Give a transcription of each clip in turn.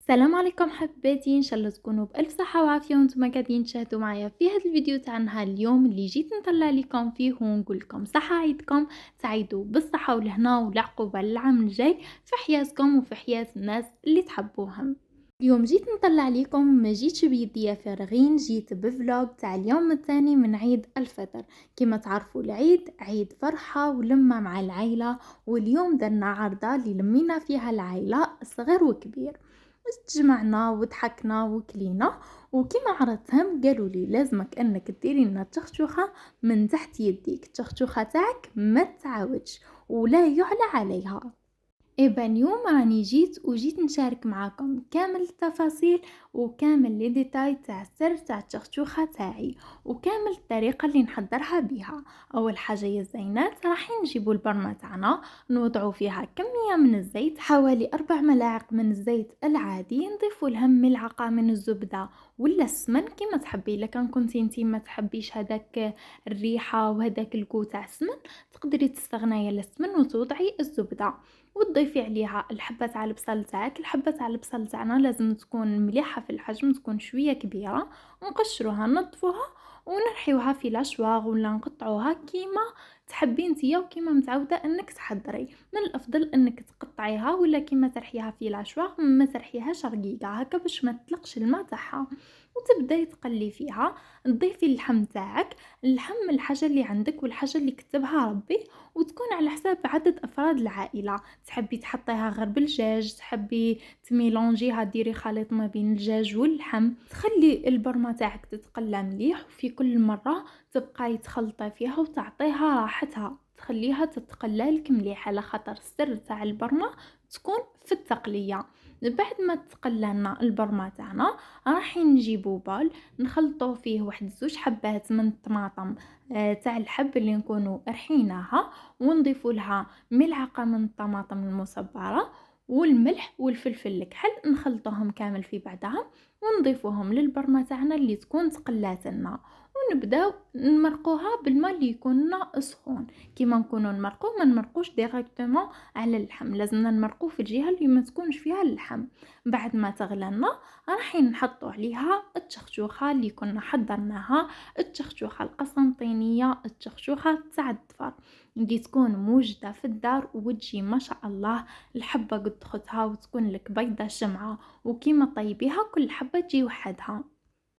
السلام عليكم حباتي، ان شاء الله تكونوا بالف صحه وعافيه وانتم قاعدين تشاهدوا معايا في هذا الفيديو تاع نهار اليوم اللي جيت نطلع لكم فيه ونقول لكم صحه عيدكم سعيدوا بالصحه والهنا والعقوبه للعام الجاي في حياتكم وفي حياه الناس اللي تحبوهم. اليوم جيت نطلع لكم، ما جيتش بيديا فارغين، جيت بفلوج تاع اليوم الثاني من عيد الفطر. كما تعرفوا العيد عيد فرحه ولمه مع العائله، واليوم درنا عرضه اللي لمينا فيها العائله صغير وكبير، تجمعنا وضحكنا وكلينا. وكما عرضتهم قالوا لي لازمك انك ديري لنا تشخشوخه من تحت يديك، التشخشوخه تاعك ما تعاودش ولا يعلى عليها. إبان يوم راني جيت نشارك معاكم كامل التفاصيل وكامل لي ديتاي تاع السر تاع التشخشوخة تاعي وكامل الطريقة اللي نحضرها بها. أول حاجة يا الزينات راح نجيبوا البرمة تاعنا، نوضعوا فيها كمية من الزيت، حوالي 4 ملاعق من الزيت العادي، نضيفوا لهم ملعقة من الزبدة ولا السمن كما تحبي. لكن كنتي انتي ما تحبيش هذاك الريحة وهذاك الكو تاع السمن، تقدري تستغناي على السمن وتوضعي الزبدة وتضيفي عليها الحبة تاع البصل تاعك. الحبة تاع البصل تاعنا لازم تكون مليحة في الحجم، تكون شوية كبيرة، نقشروها نطفوها ونرحيوها في لاشواغ ولا نقطعوها كيما تحبين نتيا وكيما متعودة انك تحضري. من الافضل انك تقطعيها ولا كيما ترحيها في لاشواغ، ما ترحيهاش رقيقة هكا باش ما تطلقش الماء تاعها. وتبداي تقلي فيها، تضيفي اللحم تاعك، اللحم الحاجة اللي عندك والحاجة اللي كتبها ربي، وتكون على حساب عدد افراد العائلة. تحبي تحطيها غير بالدجاج، تحبي تميلونجيها ديري خليط ما بين الدجاج واللحم. تخلي البرمه تاعك تتقلى مليح، وفي كل مره تبقاي تخلطي فيها وتعطيها راحتها، تخليها تتقلى لك مليح، على خاطر السر تاع البرمه تكون في التقليه. بعد ما تقلى لنا البرمه تاعنا راح نجيبو بال نخلطو فيه واحد 2 حبات من الطماطم تاع الحب اللي نكونوا رحيناها، ونضيفوا لها ملعقة من الطماطم المصبرة والملح والفلفل الكحل، نخلطوهم كامل في بعضهم ونضيفوهم للبرمة تاعنا اللي تكون تقلات لنا، ونبداو نمرقوها بالماء اللي يكون سخون. كيما نكونوا نمرقو ما نمرقوش ديريكتومون على اللحم، لازمنا نمرقو في الجهه اللي ما تكونش فيها اللحم. بعد ما تغلى لنا راح نحطوا عليها التشخشوخه اللي كنا حضرناها، التشخشوخه القسنطينيه، التشخشوخه تاع الضفر اللي تكون موجودة في الدار وتجي ما شاء الله الحبة قد خدها وتكون لك بيضة شمعة، وكيما طيبيها كل حبة تجي وحدها.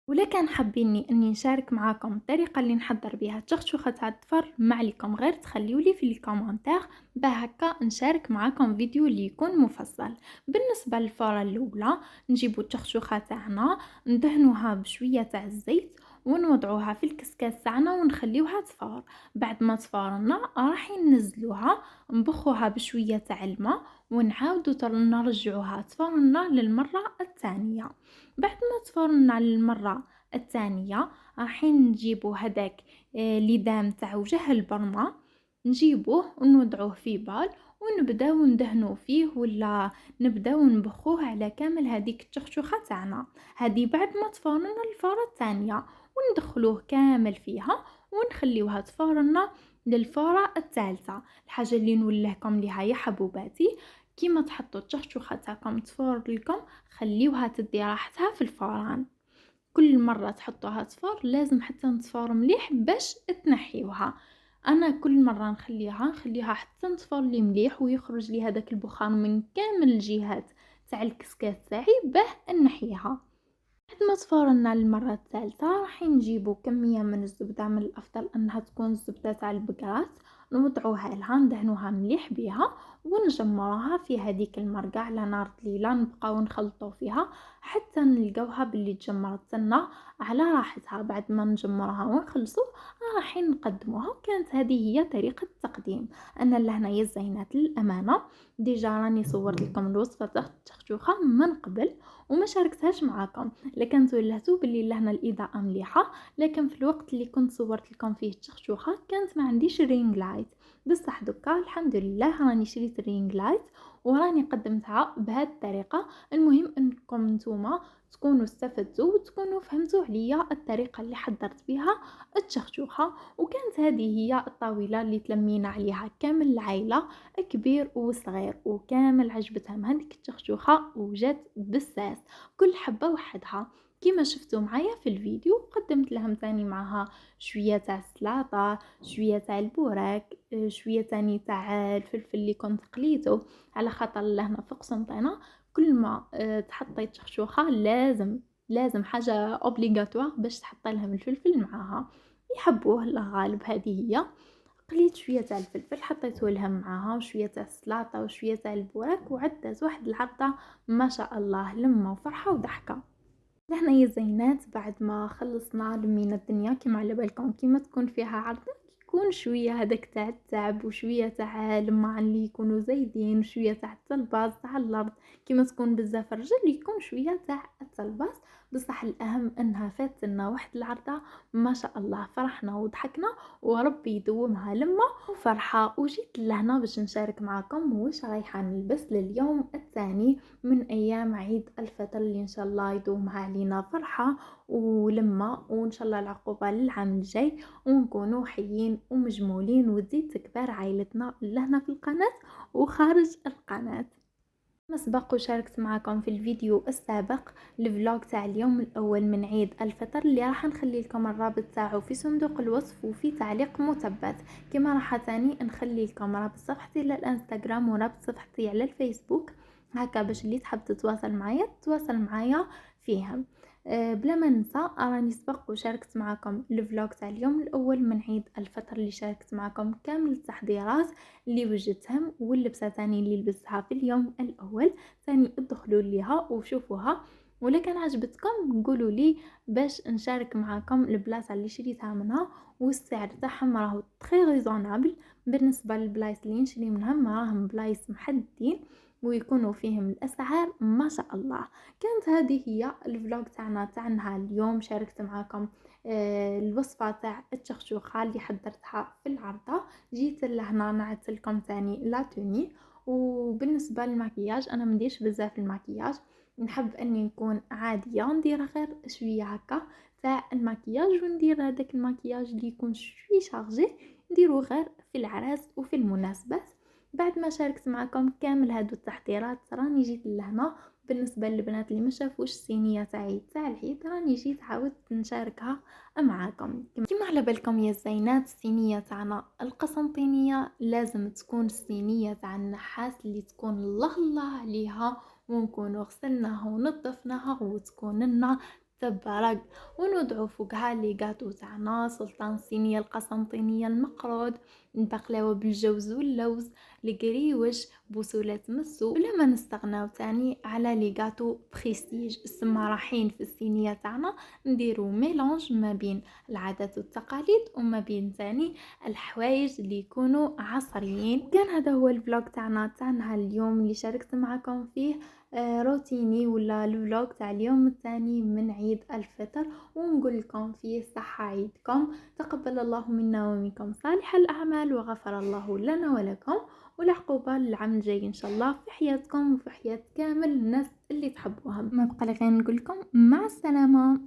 ولا كان حابيني اني نشارك معاكم الطريقه اللي نحضر بها التشخشوخه تاع الضفر، ما عليكم غير تخليولي في الكومنتير بهكا نشارك معاكم فيديو اللي يكون مفصل. بالنسبه للفاره الاولى نجيبو التشخشوخه تاعنا، ندهنوها بشويه تاع الزيت ونوضعوها في الكسكاس تاعنا ونخليوها تفار. بعد ما تفارنا راح ننزلوها، نبخوها بشويه تاع الماء ونعاودو نرجعوها تفارنا للمره الثانيه. بعد ما تفرنا للمرة الثانية راح نجيبو هداك ليدام تاع وجه البرمة، نجيبوه ونوضعوه في بال ونبداو ندهنو فيه ولا نبداو نبخوه على كامل هذيك التشخشوخه تاعنا. هذه بعد ما تفرنا الفاره الثانيه وندخلوه كامل فيها ونخليوها تفرنا للفاره الثالثه. الحاجه اللي نولهكم ليها يا حبوباتي، كيما تحطوا التشخشوخه تاعكم تفور لكم خليوها تدي راحتها في الفران، كل مرة تحطوها تصفر لازم حتى نصفر مليح باش تنحيوها. انا كل مرة نخليها حتى نصفر لي مليح ويخرج لي هذاك البخار من كامل الجهات تاع الكسكاس تاعي باه نحيها. بعد ما صفرنا المرة الثالثة راح نجيبو كمية من الزبدة، من الأفضل أنها تكون الزبدة تاع البقرات، نوضعوها لها ندهنوها مليح بها ونجمروها في هذيك المرقة على نار طليلة، نبقاو نخلطو فيها حتى نلقاوها باللي تجمرت لنا على راحتها. بعد ما نجمرها ونخلصو راح نقدموها. وكانت هذه هي طريقة التقديم. أنا لهنا يا الزينات للأمانة ديجا راني صورت لكم الوصفة تاع التشخشوخة من قبل وما شاركتهاش معاكم، لكن تولهتوا باللي لهنا الاضاءه مليحه، لكن في الوقت اللي كنت صورت لكم فيه التشخشوخه كانت ما عنديش رينج لايت. بصح دوكا الحمد لله راني شريت رينج لايت وراني قدمتها بهذه الطريقه. المهم انكم انكم نتوما تكونوا استفدتوا وتكونوا فهمتوا عليا الطريقه اللي حضرت بها التشخشوخه. وكانت هذه هي الطاوله اللي تلمينا عليها كامل العائله، كبير وصغير، وكامل عجبتهم هذيك التشخشوخه وجات بساس كل حبه وحدها كيما شفتوا معايا في الفيديو. قدمت لهم ثاني معها شويه تاع السلطه، شويه تاع البوراك، شويه ثاني تاع الفلفل اللي كنت قليته، على خاطر لهنا في قسنطينه كل ما تحطي تشخشوخه لازم حاجه اوبليغاتوار باش تحطي لهم الفلفل معاها، يحبوه الله غالب. هذه هي قليت شويه تاع الفلفل حطيته لهم معاها، وشويه تاع السلطه وشويه تاع البوراك، وعدت واحد العرضه ما شاء الله لمه وفرحه وضحكه. لهنا يا زينات بعد ما خلصنا لمينا الدنيا كيما على بالكم كيما تكون فيها عرضة يكون شويه هذاك تاع التعب وشويه تاع الماء اللي يكونوا زايدين وشويه تاع التلباس تاع الارض، كيما تكون بزاف الرجل يكون شويه تاع التلباس. بصح الاهم انها فاتنا واحد العرضه ما شاء الله، فرحنا وضحكنا وربي يدومها لما وفرحه. وجيت لهنا باش نشارك معكم واش رايحه نلبس لليوم الثاني من ايام عيد الفطر اللي ان شاء الله يدومها علينا فرحه ولما، وان شاء الله العقوبه للعام الجاي ونكونوا حيين ومجمولين وتزيد تكبر عائلتنا لهنا في القناه وخارج القناه. ما سبق وشاركت معكم في الفيديو السابق الفلوج تاع اليوم الاول من عيد الفطر اللي راح نخلي لكم الرابط تاعو في صندوق الوصف وفي تعليق مثبت، كما راح ثاني نخلي لكم رابط صفحتي للانستغرام ورابط صفحتي على الفيسبوك، هكا باش اللي تحب تتواصل معايا فيهم. بلا ما ننسى راني سبق وشاركت معكم الفلوج تاع اليوم الاول من عيد الفطر اللي شاركت معكم كامل التحضيرات اللي وجدتهم واللبسه ثاني اللي لبستها في اليوم الاول. ثاني ادخلوا ليها وشوفوها، ولا كان عجبتكم قولوا لي باش نشارك معكم البلاصه اللي شريتها منها، والسعر تاعهم راهو تري ريزونابل بالنسبه للبلايص اللي نشري منهم، راهم بلايص محددين ويكونوا فيهم الاسعار ما شاء الله. كانت هذه هي الفلوج تاع نهار اليوم، شاركت معكم الوصفه تاع التشخشوخه اللي حضرتها في العرضه. جيت لهنا نعت لكم ثاني لا توني. وبالنسبه للمكياج انا منديرش بزاف المكياج، نحب اني نكون عاديه ندير غير شويه هكا تاع المكياج، وندير هذاك المكياج اللي يكون شويه شارجي نديرو غير في العراس وفي المناسبات. بعد ما شاركت معكم كامل هادو التحضيرات راني جيت لهنا بالنسبه للبنات اللي ما شافوش الصينيه تاع العيد راني جيت عاودت نشاركها معاكم. كما على بالكم يا زينات الصينيه تاعنا القسنطينيه لازم تكون الصينيه تاع النحاس اللي تكون الله عليها، ونكونوا غسلناها ونظفناها وتكون لنا تبرق، وندعو فوقها لي غاتو تاعنا سلطان الصينيه القسنطينيه المقرود، البقلاوه بالجوز واللوز، القريوش، بوصوله مسو. ولا ما نستغناو تاني على لي غاتو بريستيج السما راحين في الصينيه تاعنا نديرو ميلانج ما بين العادات والتقاليد وما بين تاني الحوايج اللي يكونوا عصريين. كان هذا هو الفلوج تاعنا اليوم اللي شاركت معكم فيه روتيني ولا الفلوج تاع اليوم الثاني من عيد الفطر، ونقول لكم فيه صحة عيدكم، تقبل الله منا ومنكم صالح الأعمال، وغفر الله لنا ولكم، والعقوبة للعام الجاي إن شاء الله في حياتكم وفي حياة كامل الناس اللي تحبوها. ما بقى لي غير نقول لكم مع السلامة.